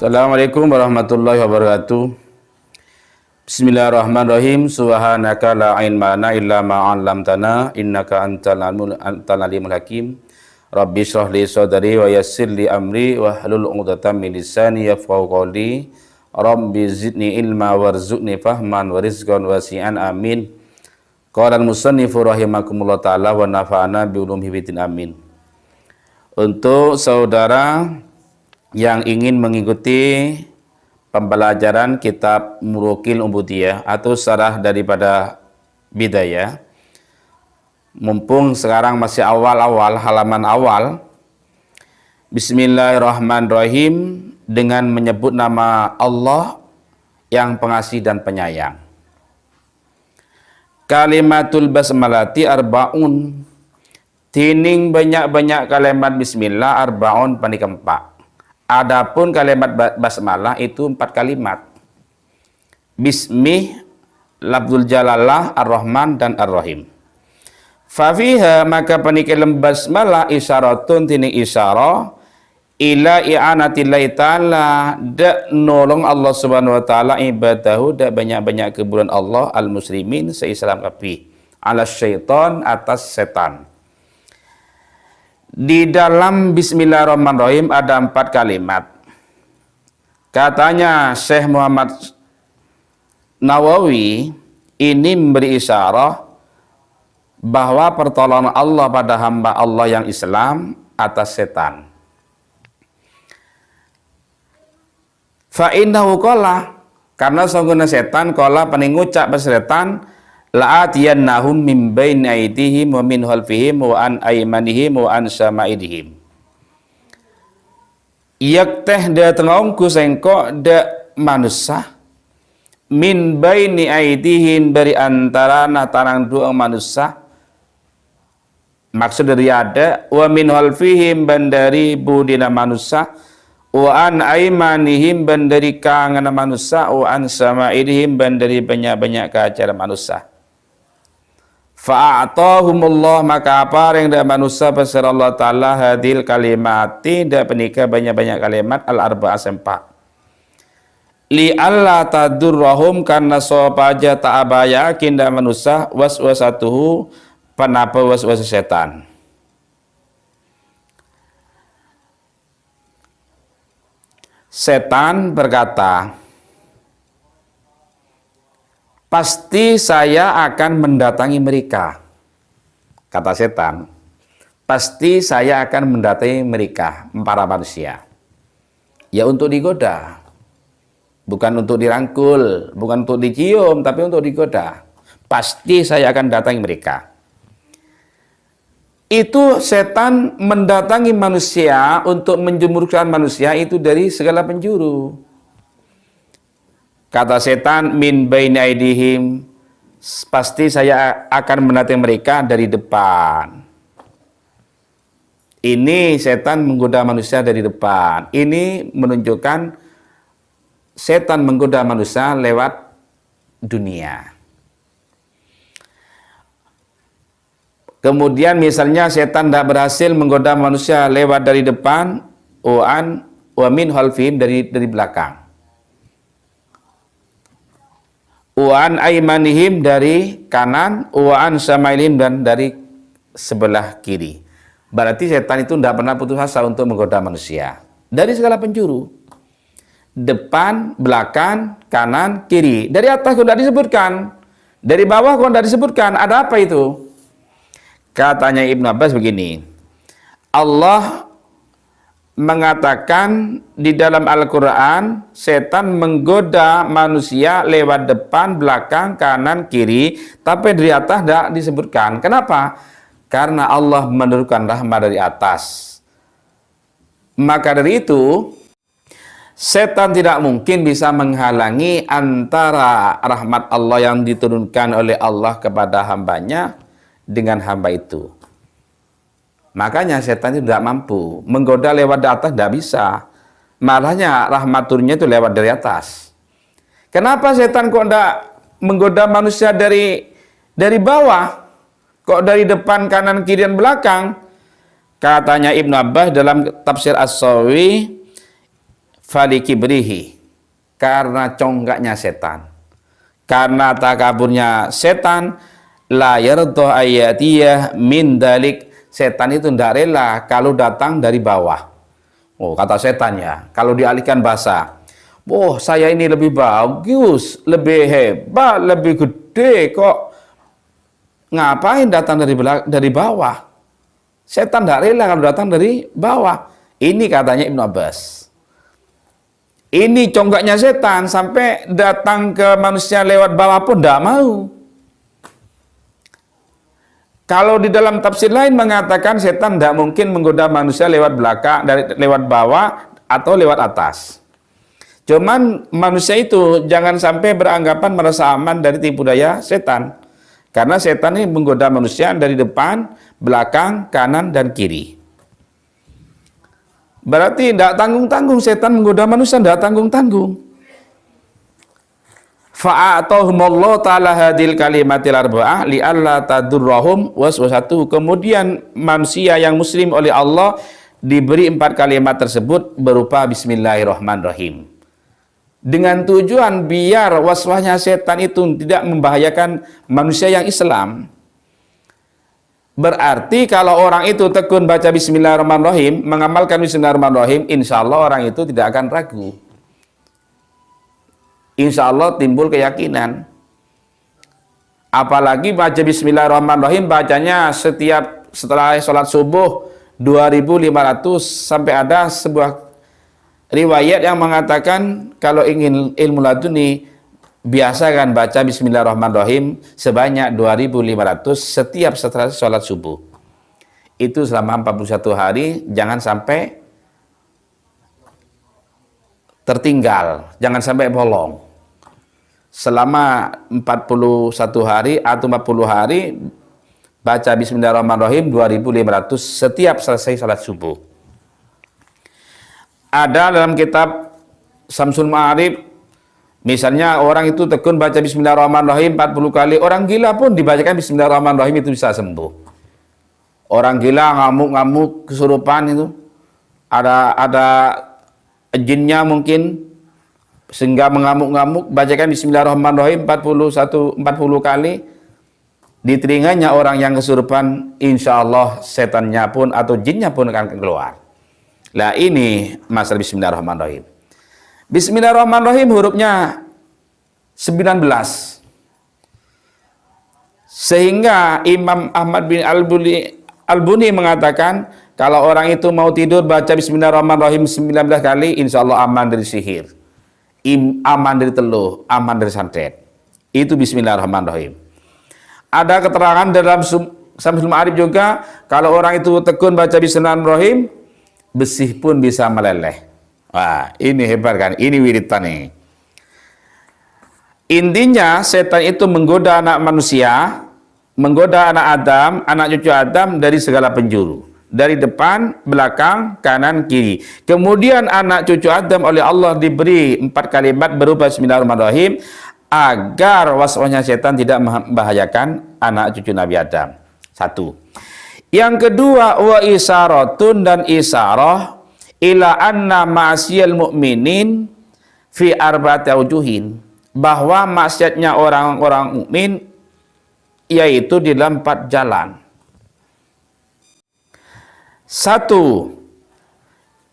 Assalamualaikum warahmatullahi wabarakatuh. Bismillahirrahmanirrahim. Subhanaka la ilma lana illa ma 'allamtana innaka antal alimul hakim. Rabbi shrah li sadri wa yassir li amri wa hlul 'uqdatam min lisani yafqahu qawli. Rabbi zidni ilma warzuqni fahman wa rizqan wasi'an amin. Qala al-musannifu rahimakumullah ta'ala wa nafa'ana bi ulumihi bidin amin. Untuk saudara yang ingin mengikuti pembelajaran kitab Murukil Ubudiyah atau syarah daripada Bidayah, mumpung sekarang masih awal-awal, halaman awal, Bismillahirrahmanirrahim, dengan menyebut nama Allah yang pengasih dan penyayang. Kalimatul basmalati arba'un, tining banyak-banyak kalimat bismillah arba'un panikempak. Adapun kalimat basmalah itu 4 kalimat. Bismih, lafzul jalalah, ar-Rahman dan ar-Rahim. Fafiha maka panikilam basmalah isyaratun tining isyarah ila i'anatillahi ta'ala, dak nolong Allah subhanahu wa ta'ala ibadahu, dak banyak-banyak kebulan Allah al-muslimin se-Islam kabeh, ala syaitan atas setan. Di dalam Bismillahirrahmanirrahim ada 4 kalimat. Katanya Syekh Muhammad Nawawi ini memberi isyarah bahwa pertolongan Allah pada hamba Allah yang Islam atas setan. Fa innahu qala, karena sungguhnya setan qala paningucap setan, la'atiyannahum min baini aydihim wa min khalfihim wa an aymanihim wa an syama'idihim. Yakteh da tengongku sengko da manusia min baini aydihim, dari antara tanang dua manusia, maksud dari ada, wa min khalfihim, bandari budina manusia, wa an aymanihim, bandari kangana manusia, wa an syama'idihim, bandari banyak-banyak ke acara manusia. Fa'atahumullah maka apa yang dak manusia pasar Allah Ta'ala hadil kalimati, dak penikah banyak-banyak kalimat al-arba'ah sempak. Li alla tadurrahum, karena sopaja ta'abayakin dak manusia waswasatuhu, panapa waswas setan. Setan berkata, pasti saya akan mendatangi mereka. Kata setan, pasti saya akan mendatangi mereka, para manusia. Ya untuk digoda. Bukan untuk dirangkul, bukan untuk dicium, tapi untuk digoda. Pasti saya akan datangi mereka. Itu setan mendatangi manusia untuk menjemurkan manusia itu dari segala penjuru. Kata setan, min baini aidihim, pasti saya akan mendatangi mereka dari depan. Ini setan menggoda manusia dari depan. Ini menunjukkan setan menggoda manusia lewat dunia. Kemudian misalnya setan tidak berhasil menggoda manusia lewat dari depan, wa min khalfihim, dari belakang. Wa an aymanihim, dari kanan, wa an syama'ilihim, dan dari sebelah kiri. Berarti setan itu tidak pernah putus asa untuk menggoda manusia dari segala penjuru. Depan, belakang, kanan, kiri. Dari atas kok tidak disebutkan, dari bawah kok tidak disebutkan. Ada apa itu? Katanya Ibnu Abbas begini, Allah mengatakan di dalam Al-Quran, setan menggoda manusia lewat depan, belakang, kanan, kiri, tapi dari atas tidak disebutkan. Kenapa? Karena Allah menurunkan rahmat dari atas. Maka dari itu, setan tidak mungkin bisa menghalangi antara rahmat Allah yang diturunkan oleh Allah kepada hambanya dengan hamba itu. Makanya setan itu tidak mampu menggoda lewat di atas, tidak bisa. Malahnya rahmat turunnya itu lewat dari atas. Kenapa setan kok tidak menggoda manusia dari bawah? Kok dari depan, kanan, kiri, dan belakang? Katanya Ibnu Abbas dalam tafsir As-Sawi, falikibrihi, karena congkaknya setan, karena takaburnya setan, la yardo ayatiyah min dalik, setan itu tidak rela kalau datang dari bawah. Oh, kata setan ya, kalau dialihkan bahasa, oh saya ini lebih bagus, lebih hebat, lebih gede, kok ngapain datang dari bawah? Setan tidak rela kalau datang dari bawah. Ini katanya Ibnu Abbas. Ini congkaknya setan, sampai datang ke manusia lewat bawah pun tidak mau. Kalau di dalam tafsir lain mengatakan setan tidak mungkin menggoda manusia lewat belakang, lewat bawah atau lewat atas. Cuman manusia itu jangan sampai beranggapan merasa aman dari tipu daya setan. Karena setan ini menggoda manusia dari depan, belakang, kanan, dan kiri. Berarti tidak tanggung-tanggung setan menggoda manusia, tidak tanggung-tanggung. Fa'atahumullahu ta'ala hadil kalimatil arba'ah li'alla tadurrahum waswasatu. Kemudian manusia yang muslim oleh Allah diberi 4 kalimat tersebut berupa bismillahirrahmanirrahim, dengan tujuan biar waswasnya setan itu tidak membahayakan manusia yang Islam. Berarti kalau orang itu tekun baca bismillahirrahmanirrahim, mengamalkan bismillahirrahmanirrahim, insya Allah orang itu tidak akan ragu. Insya Allah timbul keyakinan. Apalagi baca bismillahirrahmanirrahim, bacanya setelah sholat subuh 2500, sampai ada sebuah riwayat yang mengatakan kalau ingin ilmu laduni biasakan baca bismillahirrahmanirrahim sebanyak 2500 setiap setelah sholat subuh. Itu selama 41 hari, jangan sampai tertinggal, jangan sampai bolong. Selama 41 hari atau 40 hari baca bismillahirrahmanirrahim 2500 setiap selesai salat subuh. Ada dalam kitab Samsul Ma'arif, misalnya orang itu tekun baca bismillahirrahmanirrahim 40 kali, orang gila pun dibacakan bismillahirrahmanirrahim itu bisa sembuh. Orang gila ngamuk-ngamuk kesurupan itu, ada jinnya mungkin sehingga mengamuk-ngamuk, bacakan bismillahirrahmanirrahim 40 kali, di telinganya orang yang kesurupan, insya Allah setannya pun atau jinnya pun akan keluar. Nah ini masalah bismillahirrahmanirrahim. Bismillahirrahmanirrahim hurufnya 19, sehingga Imam Ahmad bin Al-Buni mengatakan kalau orang itu mau tidur baca bismillahirrahmanirrahim 19 kali, insya Allah aman dari sihir, aman dari teluh, aman dari santet. Itu bismillahirrahmanirrahim. Ada keterangan dalam Samsul Ma'arif juga, kalau orang itu tekun baca bismillahirrahmanirrahim, besi pun bisa meleleh. Wah, ini hebat kan? Ini wiritan nih. Intinya setan itu menggoda anak manusia, menggoda anak Adam, anak cucu Adam dari segala penjuru. Dari depan, belakang, kanan, kiri. Kemudian anak cucu Adam oleh Allah diberi 4 kalimat berupa bismillahirrahmanirrahim agar waswasnya setan tidak membahayakan anak cucu Nabi Adam. 1. Yang kedua, wa isaratun, dan isarah ila anna ma'asiyal mu'minin fi arba'ati aujuhin, bahwa maksiatnya orang-orang mukmin yaitu di dalam 4 jalan. 1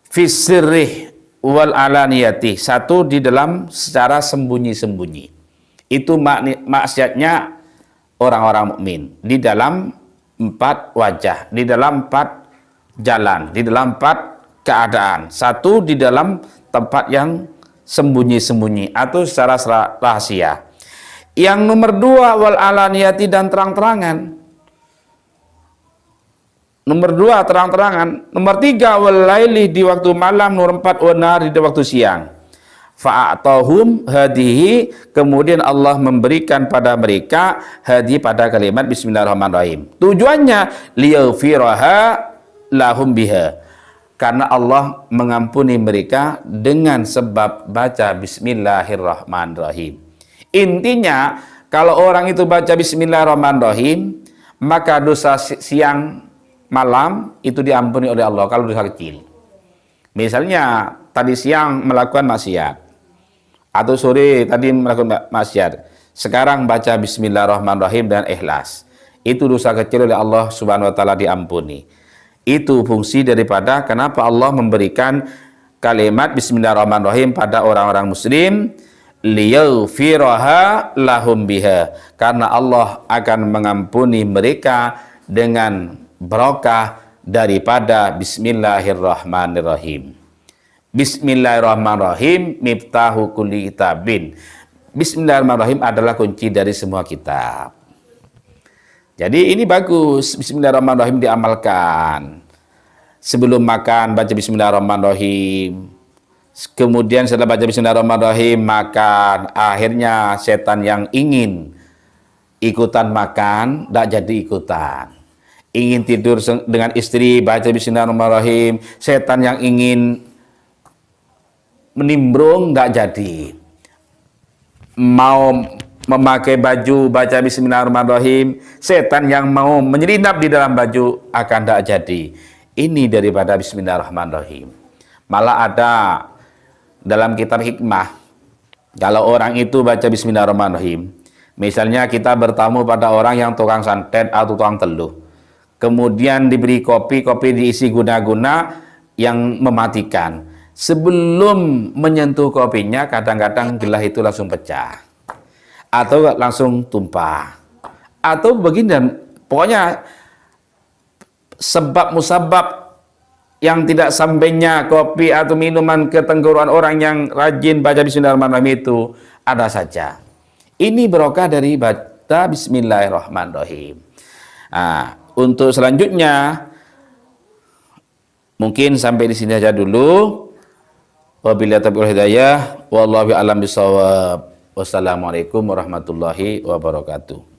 fisirrih wal alaniyati, 1 di dalam secara sembunyi-sembunyi. Itu maksiatnya orang-orang mukmin di dalam 4 wajah, di dalam 4 jalan, di dalam 4 keadaan. 1 di dalam tempat yang sembunyi-sembunyi atau secara rahasia. Yang nomor 2 wal alaniyati, dan terang-terangan. Nomor 2 terang-terangan. Nomor 3 wal laili, di waktu malam. Nomor 4 wanar, di waktu siang. Fa'atahum hadihi, kemudian Allah memberikan pada mereka hadi pada kalimat bismillahirrahmanirrahim. Tujuannya liyaghfiraha lahum biha, karena Allah mengampuni mereka dengan sebab baca bismillahirrahmanirrahim. Intinya kalau orang itu baca bismillahirrahmanirrahim, maka dosa siang malam itu diampuni oleh Allah kalau dosa kecil. Misalnya tadi siang melakukan maksiat atau sore tadi melakukan maksiat, sekarang baca Bismillahirrahmanirrahim dan ikhlas. Itu dosa kecil oleh Allah Subhanahu wa taala diampuni. Itu fungsi daripada kenapa Allah memberikan kalimat Bismillahirrahmanirrahim pada orang-orang muslim, liyaghfiraha lahum biha, karena Allah akan mengampuni mereka dengan barokah daripada Bismillahirrahmanirrahim. Bismillahirrahmanirrahim miftahu kulli kitabin. Bismillahirrahmanirrahim adalah kunci dari semua kitab. Jadi ini bagus, Bismillahirrahmanirrahim diamalkan. Sebelum makan baca Bismillahirrahmanirrahim. Kemudian setelah baca Bismillahirrahmanirrahim makan. Akhirnya setan yang ingin ikutan makan tidak jadi ikutan. Ingin tidur dengan istri baca Bismillahirrahmanirrahim. Setan yang ingin menimbrung tidak jadi. Mau memakai baju baca Bismillahirrahmanirrahim. Setan yang mau menyelinap di dalam baju akan tidak jadi. Ini daripada Bismillahirrahmanirrahim. Malah ada dalam kitab hikmah, kalau orang itu baca Bismillahirrahmanirrahim, misalnya kita bertamu pada orang yang tukang santet atau tukang teluh, kemudian diberi kopi diisi guna-guna yang mematikan. Sebelum menyentuh kopinya, kadang-kadang gelas itu langsung pecah atau langsung tumpah atau begini, dan pokoknya sebab musabab yang tidak sampainya kopi atau minuman ke tenggorokan orang yang rajin baca Bismillahirrahmanirrahim itu ada saja. Ini barokah dari baca Bismillahirrahmanirrahim. Nah, untuk selanjutnya mungkin sampai di sini saja dulu. Wabillahi taufiq wal hidayah, wallahu a'lam bishawab. Wassalamualaikum warahmatullahi wabarakatuh.